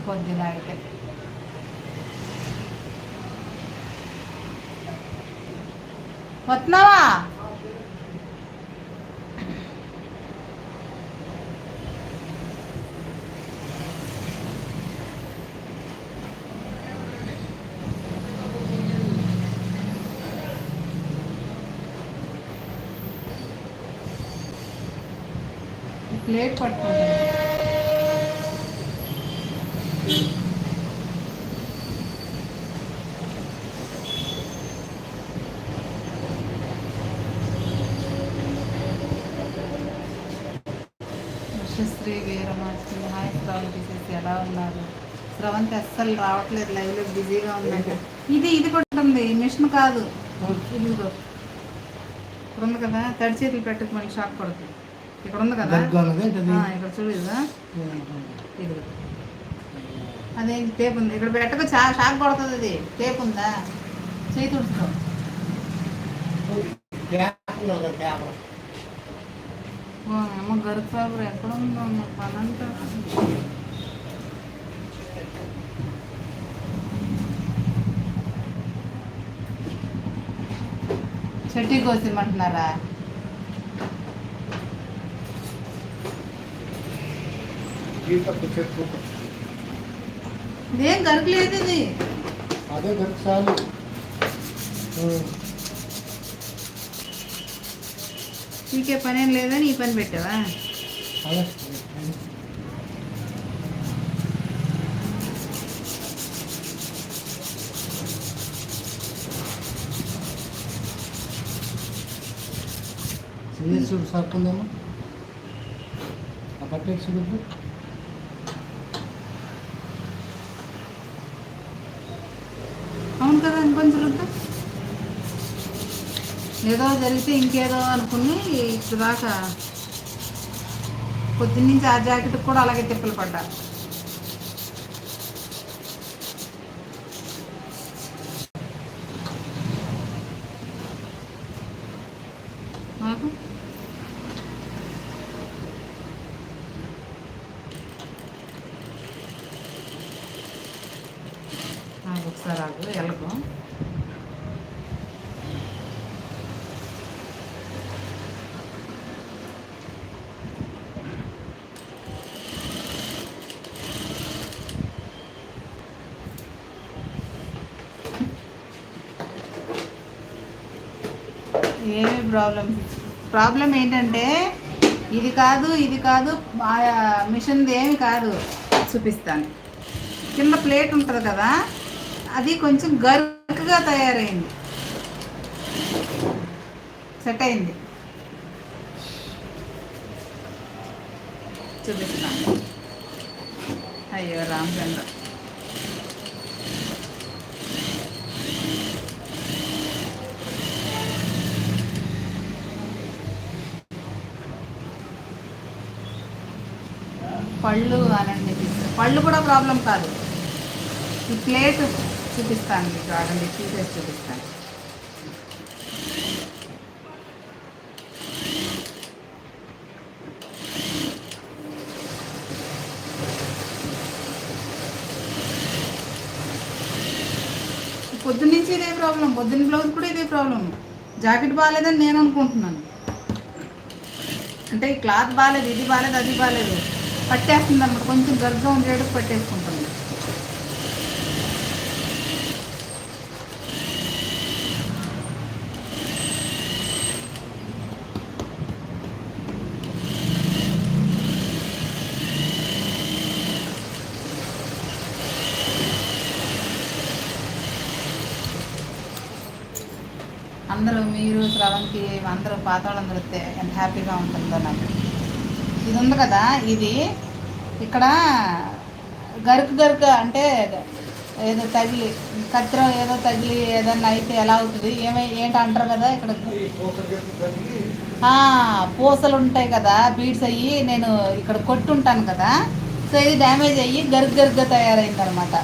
అయిపోద్ది ఇలా అయితే. వస్తున్నావా? ప్లేట్ పట్టుకుంటాను. శ్రీ వీరమాచి హాయ్ శ్రావణి తీసేసి ఎలా ఉన్నారు? స్రవంతి అస్సలు రావట్లేదు, లైవ్లో బిజీగా ఉందంట. ఇది పడుతుంది, మిషన్ కాదు. ఇది ఇక్కడ ఉంది కదా, తడి చేతులు పెట్టకు మనకి షాక్ పడుతుంది. ఇక్కడ ఉంది కదా, ఇక్కడ చూడు ఇదా, ఇది అదే టేప్ ఉంది ఇక్కడ పెట్టకు, షాక్ పడుతుంది. అది టేప్ ఉందా, చేయి తుడుచుకో. అమ్మ గరుపాబు ఎక్కడ ఉందో అమ్మ పనంతా. చెట్టు కోసిమంటున్నారా? ఇదేం గరుకులేదు, ఇది అదే గరుకు చాలు. నీకే పనేం లేదని ఈ పని పెట్టావా? చూడు సరుకుందేమో, ఆ బట్టలు చూడద్దు. అవును కదా, అనుకొని చూడద్దు. ఏదో జరిగితే ఇంకేదో అనుకుని ఇప్పుడు దాకా పొద్దున్నుంచి ఆ జాకెట్ కూడా అలాగే తిప్పలు పడ్డా. నాకు ఒకసారి ఆగు ఎలాగో. ఏమి ప్రాబ్లం ఏంటంటే ఇది కాదు మిషన్ది ఏమి కాదు. చూపిస్తాను. కింద ప్లేట్ ఉంటుంది కదా, అది కొంచెం గరుకుగా తయారైంది, సెట్ అయింది. చూపిస్తాను. అయ్యో రామచంద్ర, పళ్ళు అనండి, పళ్ళు కూడా ప్రాబ్లం కాదు. ఈ ప్లేట్ చూపిస్తాను మీకు, ఆగండి తీసేసి చూపిస్తాను. పొద్దున్నుంచి ఇదే ప్రాబ్లం, పొద్దున్న బ్లౌజ్ కూడా ఇదే ప్రాబ్లం. జాకెట్ బాగాలేదని నేను అనుకుంటున్నాను. అంటే ఈ క్లాత్ బాగాలేదు, ఇది బాగాలేదు, అది బాగాలేదు, పట్టేస్తుంది అన్నమాట. కొంచెం గర్భం ఉండేటప్పుడు పట్టేసుకుంటుంది. అందరూ మీరు శ్రవంతి అందరూ పాత వాళ్ళందరూ వస్తే ఎంత హ్యాపీగా ఉంటుందో నాకు. ఇది ఉంది కదా, ఇది ఇక్కడ గరుకు అంటే ఏదో తగిలి కత్తిరం ఏదో తగిలి ఏదన్నా అయితే ఎలా అవుతుంది, ఏంటి అంటారు కదా, ఇక్కడ పూసలు ఉంటాయి కదా, బీడ్స్ అయ్యి నేను ఇక్కడ కొట్టుంటాను కదా, సో ఇది డ్యామేజ్ అయ్యి గరుగ్గా తయారైంది అనమాట.